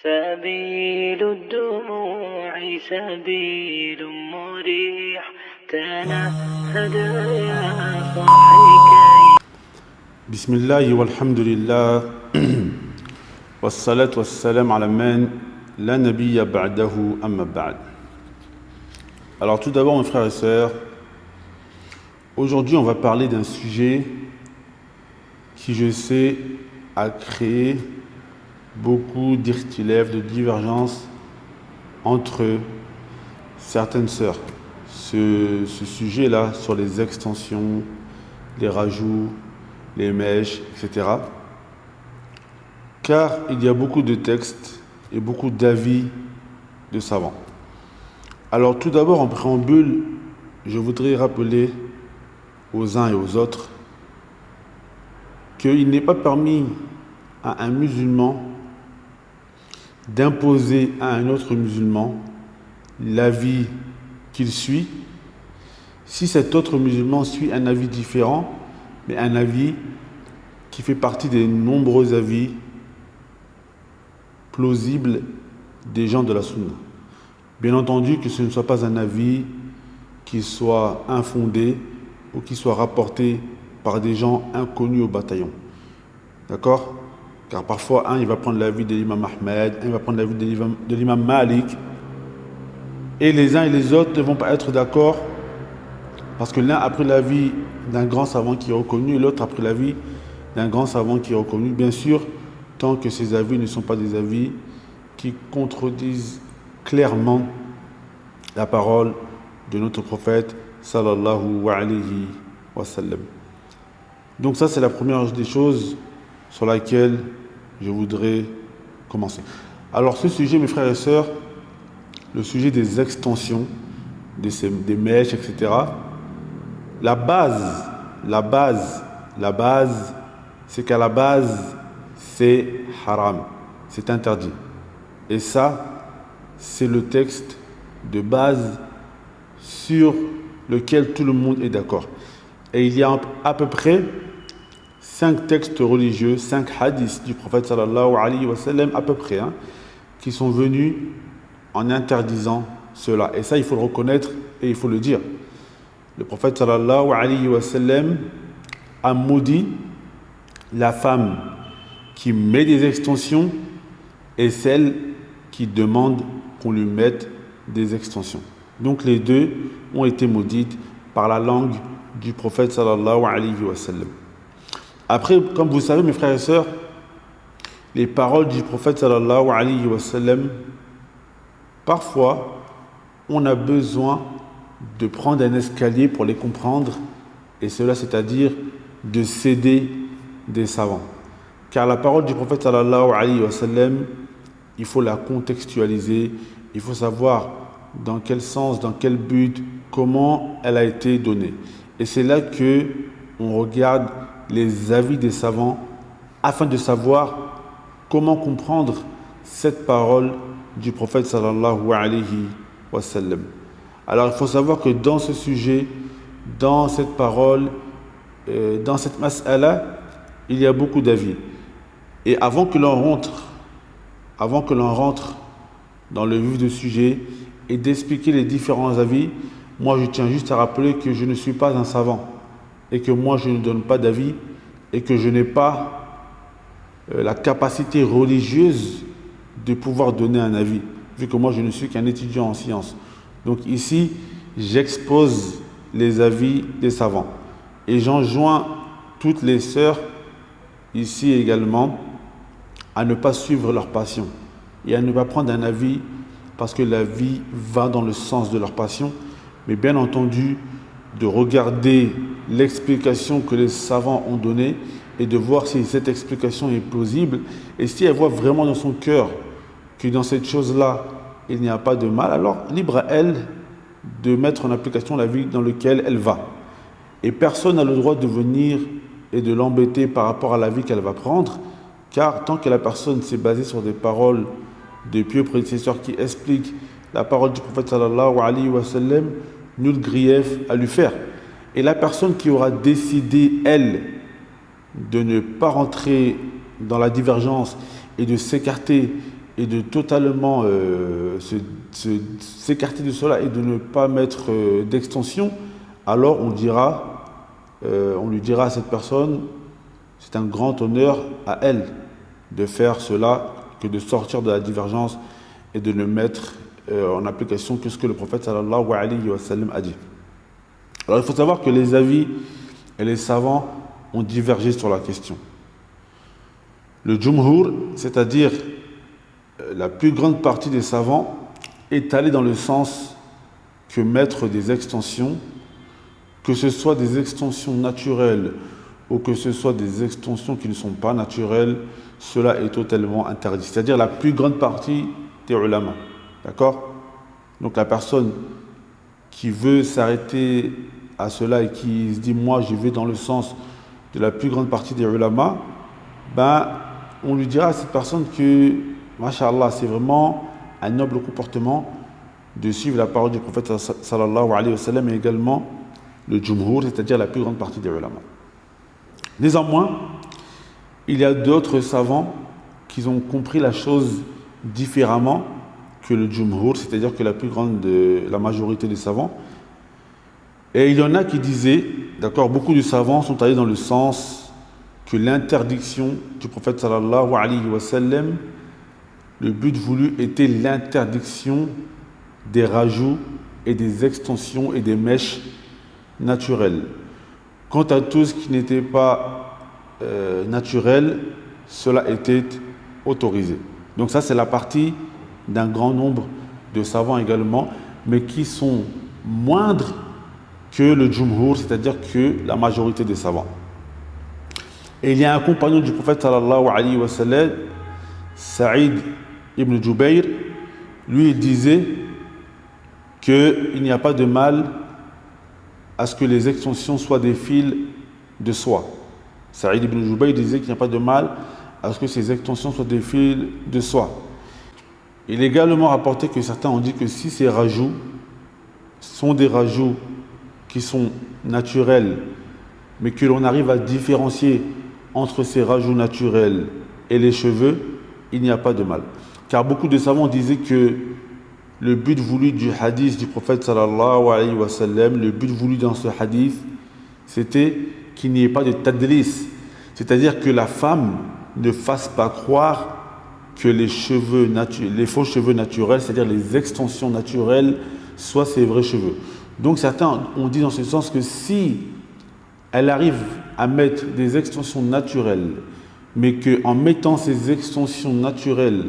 سبيل الدموع سبيل مريح تنهد يا صاحي كي بسم الله والحمد لله والصلاة والسلام على من لا نبي بعده أما بعد. Alors tout d'abord mes frères et sœurs, aujourd'hui on va parler d'un sujet qui je sais a créé beaucoup d'irtilèves, de divergences entre certaines sœurs. Ce sujet-là sur les extensions, les rajouts, les mèches, etc. Car il y a beaucoup de textes et beaucoup d'avis de savants. Alors tout d'abord en préambule, je voudrais rappeler aux uns et aux autres qu'il n'est pas permis à un musulman d'imposer à un autre musulman l'avis qu'il suit si cet autre musulman suit un avis différent, mais un avis qui fait partie des nombreux avis plausibles des gens de la Sunna. Bien entendu que ce ne soit pas un avis qui soit infondé ou qui soit rapporté par des gens inconnus au bataillon. D'accord ? Car parfois, il va prendre l'avis de l'imam Ahmed, il va prendre l'avis de l'imam Malik, et les uns et les autres ne vont pas être d'accord, parce que l'un a pris l'avis d'un grand savant qui est reconnu, et l'autre a pris l'avis d'un grand savant qui est reconnu, bien sûr, tant que ces avis ne sont pas des avis qui contredisent clairement la parole de notre prophète, sallallahu alayhi wa sallam. Donc ça, c'est la première des choses sur laquelle je voudrais commencer. Alors ce sujet, mes frères et sœurs, le sujet des extensions, des mèches, etc. La base, c'est qu'à la base, c'est haram, c'est interdit. Et ça, c'est le texte de base sur lequel tout le monde est d'accord. Et il y a à peu près 5 textes religieux, 5 hadiths du prophète sallallahu alayhi wa sallam à peu près, qui sont venus en interdisant cela. Et ça, il faut le reconnaître et il faut le dire. Le prophète sallallahu alayhi wa sallam a maudit la femme qui met des extensions et celle qui demande qu'on lui mette des extensions. Donc les deux ont été maudites par la langue du prophète sallallahu alayhi wa sallam. Après, comme vous savez, mes frères et sœurs, les paroles du prophète sallallahu alayhi wa sallam, parfois, on a besoin de prendre un escalier pour les comprendre, et cela, c'est-à-dire de céder des savants. Car la parole du prophète sallallahu alayhi wa sallam, il faut la contextualiser, il faut savoir dans quel sens, dans quel but, comment elle a été donnée. Et c'est là que on regarde les avis des savants afin de savoir comment comprendre cette parole du prophète sallallahu alayhi wa sallam. Alors il faut savoir que dans ce sujet, dans cette parole, dans cette mas'ala, il y a beaucoup d'avis. Et avant que l'on rentre dans le vif du sujet et d'expliquer les différents avis, moi je tiens juste à rappeler que je ne suis pas un savant et que moi je ne donne pas d'avis et que je n'ai pas la capacité religieuse de pouvoir donner un avis, vu que moi je ne suis qu'un étudiant en sciences. Donc ici, j'expose les avis des savants et j'enjoins toutes les sœurs ici également à ne pas suivre leur passion et à ne pas prendre un avis parce que l'avis va dans le sens de leur passion, mais bien entendu de regarder l'explication que les savants ont donnée et de voir si cette explication est plausible et si elle voit vraiment dans son cœur que dans cette chose-là il n'y a pas de mal, alors libre à elle de mettre en application l'avis dans lequel elle va. Et personne n'a le droit de venir et de l'embêter par rapport à l'avis qu'elle va prendre, car tant que la personne s'est basée sur des paroles de pieux prédécesseurs qui expliquent la parole du prophète sallallahu alayhi wa sallam, nul grief à lui faire. Et la personne qui aura décidé, elle, de ne pas rentrer dans la divergence et de s'écarter et de totalement s'écarter de cela et de ne pas mettre d'extension, alors on lui dira à cette personne, c'est un grand honneur à elle de faire cela, que de sortir de la divergence et de ne mettre en application que ce que le prophète sallallahu alayhi wa sallam a dit. Alors il faut savoir que les avis et les savants ont divergé sur la question. Le jumhur, c'est-à-dire la plus grande partie des savants, est allé dans le sens que mettre des extensions, que ce soit des extensions naturelles ou que ce soit des extensions qui ne sont pas naturelles, cela est totalement interdit. C'est-à-dire la plus grande partie des ulama. D'accord? Donc la personne qui veut s'arrêter à cela et qui se dit moi je vais dans le sens de la plus grande partie des ulama, ben on lui dira à cette personne que Masha'Allah, c'est vraiment un noble comportement de suivre la parole du prophète sallallahu alayhi wa sallam et également le jumhur, c'est-à-dire la plus grande partie des ulama. Néanmoins, il y a d'autres savants qui ont compris la chose différemment que le jumhur, c'est-à-dire que la majorité des savants. Et il y en a qui disaient, d'accord, beaucoup de savants sont allés dans le sens que l'interdiction du prophète sallallahu alayhi wa sallam, le but voulu était l'interdiction des rajouts et des extensions et des mèches naturelles. Quant à tout ce qui n'était pas naturel, cela était autorisé. Donc ça, c'est la partie d'un grand nombre de savants également, mais qui sont moindres que le jumhur, c'est-à-dire que la majorité des savants. Et il y a un compagnon du prophète sallallahu alayhi wa sallam, Saïd ibn Jubayr, lui il disait qu'il n'y a pas de mal à ce que les extensions soient des fils de soie. Saïd ibn Jubayr disait qu'il n'y a pas de mal à ce que ces extensions soient des fils de soie. Il est également rapporté que certains ont dit que si ces rajouts sont des rajouts qui sont naturels, mais que l'on arrive à différencier entre ces rajouts naturels et les cheveux, il n'y a pas de mal. Car beaucoup de savants disaient que le but voulu du hadith du prophète sallallahu alayhi wa sallam, le but voulu dans ce hadith, c'était qu'il n'y ait pas de tadlis, c'est-à-dire que la femme ne fasse pas croire que les faux cheveux naturels, c'est-à-dire les extensions naturelles, soient ses vrais cheveux. Donc certains ont dit dans ce sens que si elle arrive à mettre des extensions naturelles, mais qu'en mettant ces extensions naturelles,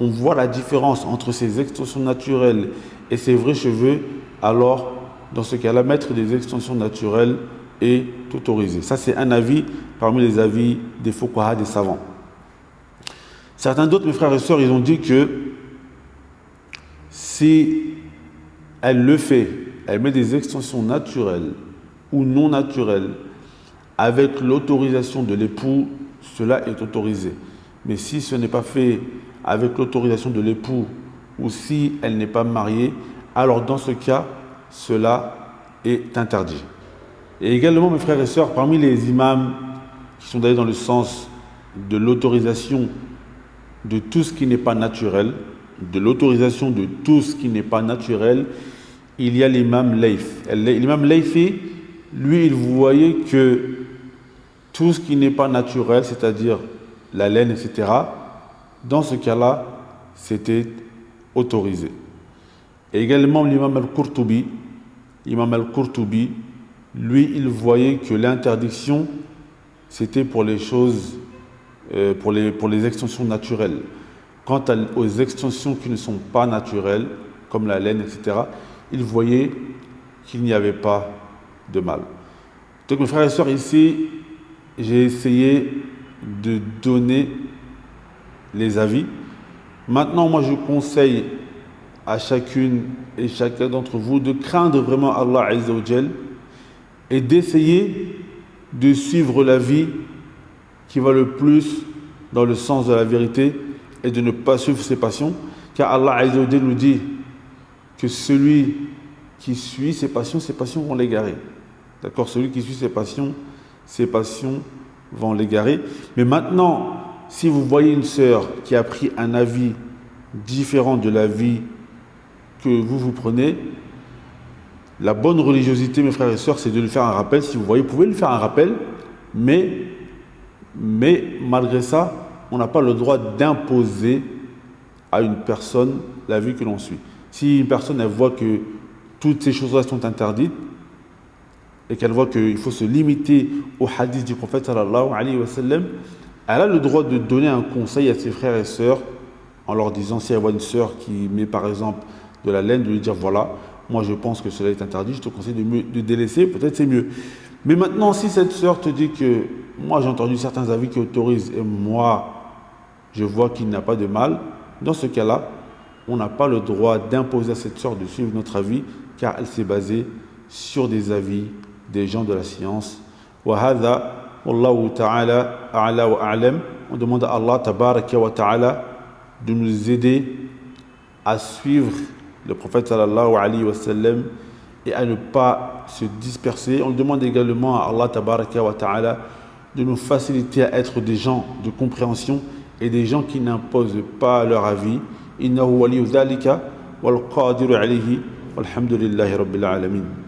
on voit la différence entre ces extensions naturelles et ses vrais cheveux, alors dans ce cas-là, mettre des extensions naturelles est autorisé. Ça, c'est un avis parmi les avis des fuqaha, des savants. Certains d'autres, mes frères et sœurs, ils ont dit que si elle le fait, elle met des extensions naturelles ou non naturelles avec l'autorisation de l'époux, cela est autorisé. Mais si ce n'est pas fait avec l'autorisation de l'époux ou si elle n'est pas mariée, alors dans ce cas, cela est interdit. Et également, mes frères et sœurs, parmi les imams qui sont allés dans le sens de l'autorisation de tout ce qui n'est pas naturel, il y a l'imam Layth. L'imam Laythi, lui, il voyait que tout ce qui n'est pas naturel, c'est-à-dire la laine, etc., dans ce cas-là, c'était autorisé. Et également l'imam al-Qurtubi, lui, il voyait que l'interdiction, c'était pour les choses, pour les extensions naturelles. Quant aux extensions qui ne sont pas naturelles, comme la laine, etc., il voyait qu'il n'y avait pas de mal. Donc mes frères et sœurs, ici, j'ai essayé de donner les avis. Maintenant, moi, je conseille à chacune et chacun d'entre vous de craindre vraiment Allah Azza wa Jal et d'essayer de suivre la vie qui va le plus dans le sens de la vérité et de ne pas suivre ses passions, car Allah Azza wa Jal nous dit que celui qui suit ses passions vont l'égarer. D'accord? Celui qui suit ses passions vont l'égarer. Mais maintenant, si vous voyez une sœur qui a pris un avis différent de l'avis que vous prenez, la bonne religiosité, mes frères et sœurs, c'est de lui faire un rappel. Si vous voyez, vous pouvez lui faire un rappel, mais malgré ça, on n'a pas le droit d'imposer à une personne la vie que l'on suit. Si une personne, elle voit que toutes ces choses-là sont interdites et qu'elle voit qu'il faut se limiter au hadith du prophète sallallahu alayhi wa sallam, elle a le droit de donner un conseil à ses frères et sœurs en leur disant, si elle voit une sœur qui met par exemple de la laine, de lui dire voilà, moi je pense que cela est interdit, je te conseille de délaisser, peut-être c'est mieux. Mais maintenant, si cette sœur te dit que moi j'ai entendu certains avis qui autorisent et moi je vois qu'il n'y a pas de mal, dans ce cas-là, on n'a pas le droit d'imposer à cette sœur de suivre notre avis car elle s'est basée sur des avis des gens de la science. Wa hadha wallahu ta'ala a'la wa a'lam. On demande à Allah tabaraka wa ta'ala de nous aider à suivre le prophète sallallahu alayhi wa sallam et à ne pas se disperser. On demande également à Allah tabaraka wa ta'ala de nous faciliter à être des gens de compréhension et des gens qui n'imposent pas leur avis. Innahu waliyu dhalika wal qadiru alayhi walhamdulillahi rabbil alamin.